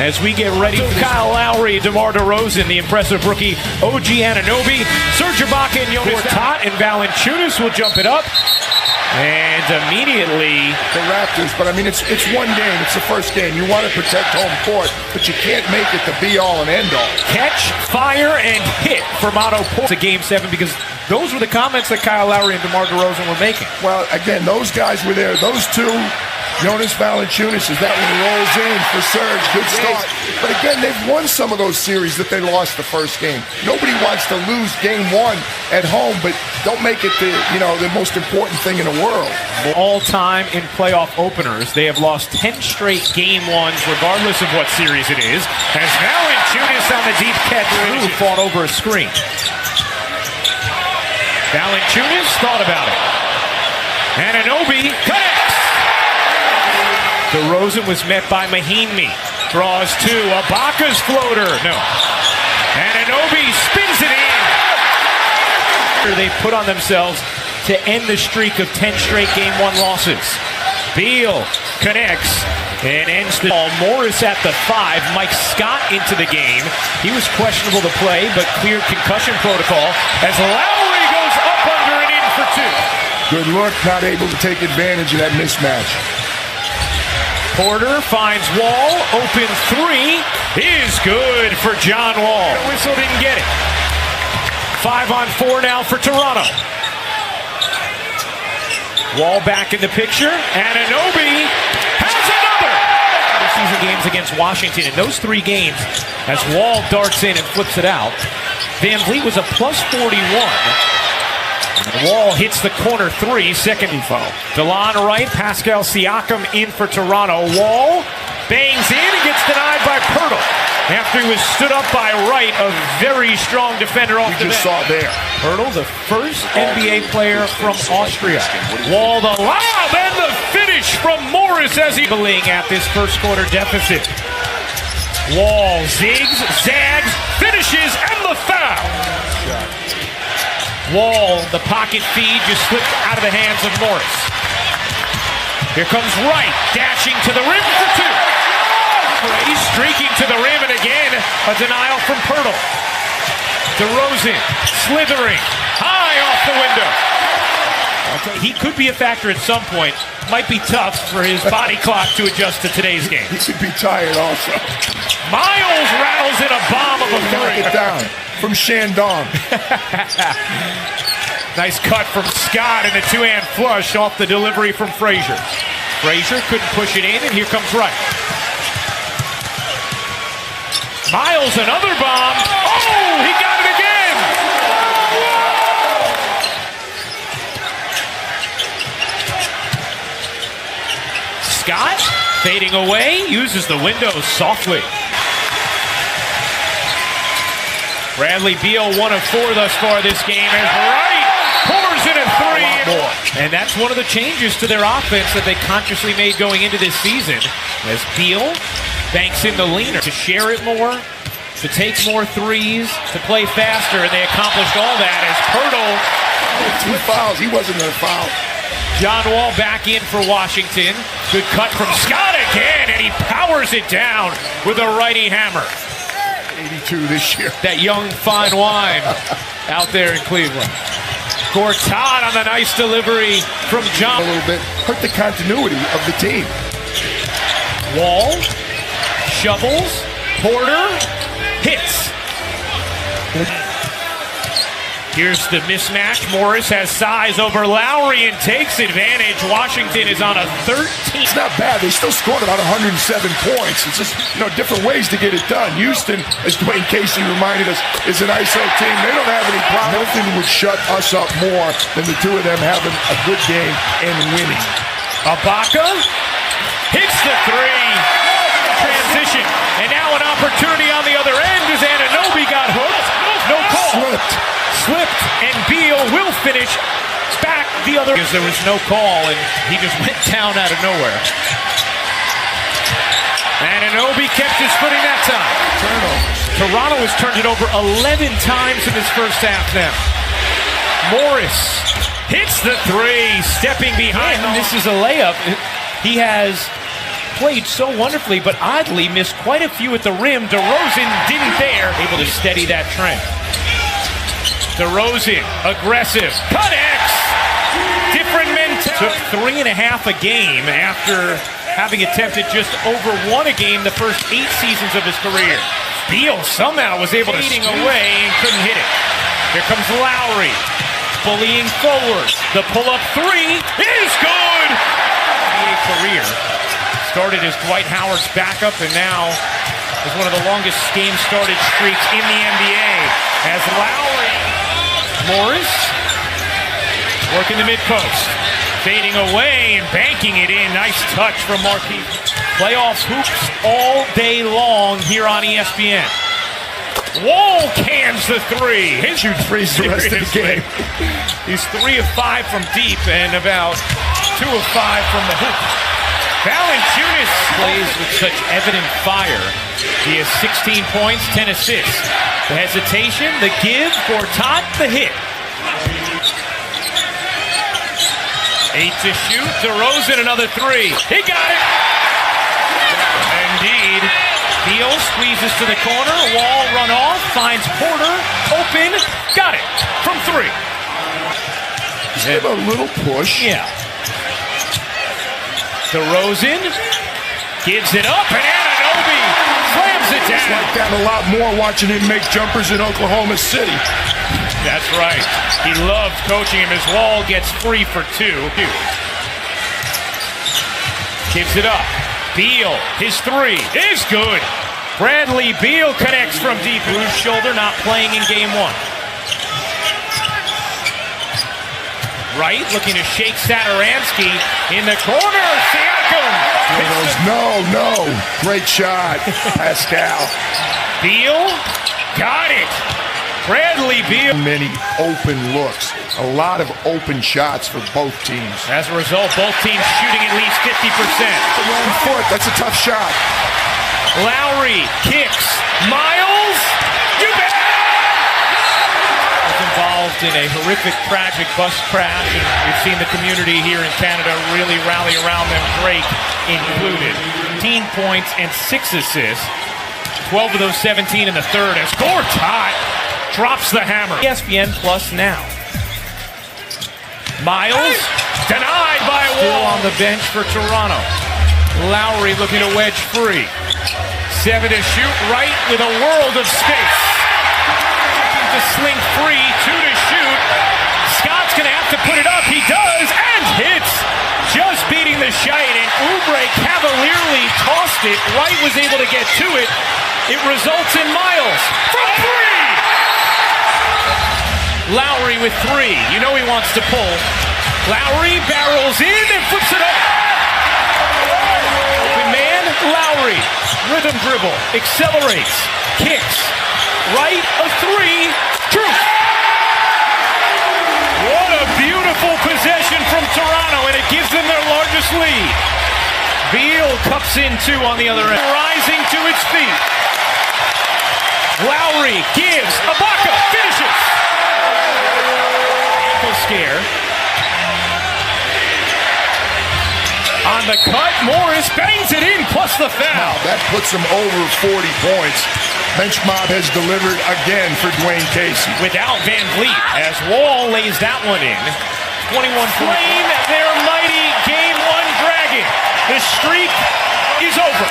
as we get ready for Kyle Lowry, DeMar DeRozan, the impressive rookie OG Anunoby, Serge Ibaka and Jonas Tot and Valanciunas will jump it up. And immediately the Raptors, but I mean, it's one game. It's the first game. You want to protect home court, but you can't make it the be-all and end-all. Catch, fire, and hit for Otto Porter to Game 7 because those were the comments that Kyle Lowry and DeMar DeRozan were making. Well, again, those guys were there. Those two, Jonas Valanciunas, as that one rolls in for Serge. Good start. But again, they've won some of those series that they lost the first game. Nobody wants to lose Game 1 at home, but don't make it the most important thing in the world. All-time in playoff openers, they have lost 10 straight Game 1s, regardless of what series it is, as Valanciunas on the deep catch who fought over a screen. Valanciunas thought about it. Anunoby connects. DeRozan was met by Mahinmi. Draws two. Ibaka's floater. No. Anunoby spins it in. They put on themselves to end the streak of 10 straight Game 1 losses. Beal connects and ends the ball. Morris at the 5. Mike Scott into the game. He was questionable to play, but cleared concussion protocol as Lowry goes up under and in for 2. Good look, not able to take advantage of that mismatch. Porter finds Wall, open 3 is good for John Wall. Whistle didn't get it. 5-on-4 now for Toronto. Wall back in the picture. Anunoby has another. Season games against Washington. In those 3 games, as Wall darts in and flips it out, Van Vliet was a plus 41. Wall hits the corner 3, second foul. DeLon Wright, Pascal Siakam in for Toronto. Wall bangs in and gets denied by Pirtle. After he was stood up by Wright, a very strong defender off the bench. You just saw there. Pirtle, the first NBA player from Austria. Wall the lob and the finish from Morris as he's at this first quarter deficit. Wall zigs, zags, finishes, and the foul. Wall, the pocket feed just slipped out of the hands of Morris. Here comes Wright, dashing to the rim for 2. He's streaking to the rim, and again, a denial from Pirtle. DeRozan, slithering, high off the window. He could be a factor at some point. Might be tough for his body clock to adjust to today's game. He should be tired also. Miles rattles in a bomb of a 3. Knock it down from Shandong. Nice cut from Scott and a 2-hand flush off the delivery from Frazier. Frazier couldn't push it in, and here comes Wright. Miles, another bomb. Oh, he got it again. Scott fading away, uses the window softly. Bradley Beal, 1 of 4 thus far this game, as Wright pours in a 3. And that's one of the changes to their offense that they consciously made going into this season, as Beal banks in the leaner to share it more, to take more threes, to play faster, and they accomplished all that as Pirtle. 2 fouls, he wasn't going to foul. John Wall back in for Washington. Good cut from Scott again, and he powers it down with a righty hammer. 82 this year. That young fine wine out there in Cleveland. Gortat on the nice delivery from John. A little bit hurt the continuity of the team. Wall shovels. Porter hits. Here's the mismatch. Morris has size over Lowry and takes advantage. Washington is on a 13. It's not bad. They still scored about 107 points. It's just, different ways to get it done. Houston, as Dwayne Casey reminded us, is an ISO team. They don't have any problem. Nothing would shut us up more than the two of them having a good game and winning. Ibaka hits the 3. Transition. And now an opportunity on the other end as Anunoby got hooked. No call. Slipped, and Beal will finish back the other. Because there was no call, and he just went down out of nowhere. Anunoby kept his footing that time. Toronto has turned it over 11 times in this first half now. Morris hits the 3, stepping behind. This is a layup. He has played so wonderfully, but oddly missed quite a few at the rim. DeRozan didn't there, able to steady that trend. DeRozan, aggressive, connects! Different mentality. Took 3.5 a game after having attempted just over 1 a game the first 8 seasons of his career. Beal somehow was able to fading away and couldn't hit it. Here comes Lowry, bullying forward. The pull-up three is good! NBA career. Started as Dwight Howard's backup and now is one of the longest game-started streaks in the NBA. As Lowry, Morris, working the mid-post. Fading away and banking it in. Nice touch from Marquis. Playoffs hoops all day long here on ESPN. Wall cans the three. His shoot threes the rest of the game. He's 3 of 5 from deep and about 2 of 5 from the hoop. Valanciunas plays with such evident fire. He has 16 points, 10 assists. The hesitation, the give, Gortat, the hit. 8 to shoot. DeRozan, another 3. He got it. Indeed. Beal squeezes to the corner. Wall run off. Finds Porter. Open. Got it. From 3. Just give a little push. Yeah. DeRozan gives it up. And Anunoby slams it down. It's like that a lot more watching him make jumpers in Oklahoma City. That's right. He loved coaching him as Wall gets free for 2. Gives it up. Beal, his 3 is good. Bradley Beal connects from deep. Bruised shoulder, not playing in game 1. Wright looking to shake Satoransky in the corner. Siakam. No. Great shot, Pascal. Beal got it. Bradley Beal. Many open looks. A lot of open shots for both teams. As a result, both teams shooting at least 50%. The wrong foot. That's a tough shot. Lowry kicks. Miles. You bet. Was involved in a horrific, tragic bus crash, and we've seen the community here in Canada really rally around them. Drake included. 15 points and 6 assists. 12 of those 17 in the third as Gortat drops the hammer. ESPN Plus now. Miles denied by Wall. Still on the bench for Toronto. Lowry looking to wedge free. 7 to shoot, right with a world of space. To sling free, 2 to shoot. Scott's gonna have to put it up. He does and hits. Just beating the shite, and Oubre cavalierly tossed it. Wright was able to get to it. It results in Miles from 3. Lowry with 3. You know he wants to pull. Lowry barrels in and flips it up. Open man, Lowry. Rhythm dribble. Accelerates. Kicks. Right, a 3. True. What a beautiful possession from Toronto, and it gives them their largest lead. Beal cups in 2 on the other end. Rising to its feet. Lowry gives. Ibaka finishes. Scare. On the cut, Morris bangs it in, plus the foul. That puts him over 40 points. Bench mob has delivered again for Dwayne Casey. Without Van Vliet, as Wall lays that one in. 21 claim their mighty Game 1 dragon. The streak is over.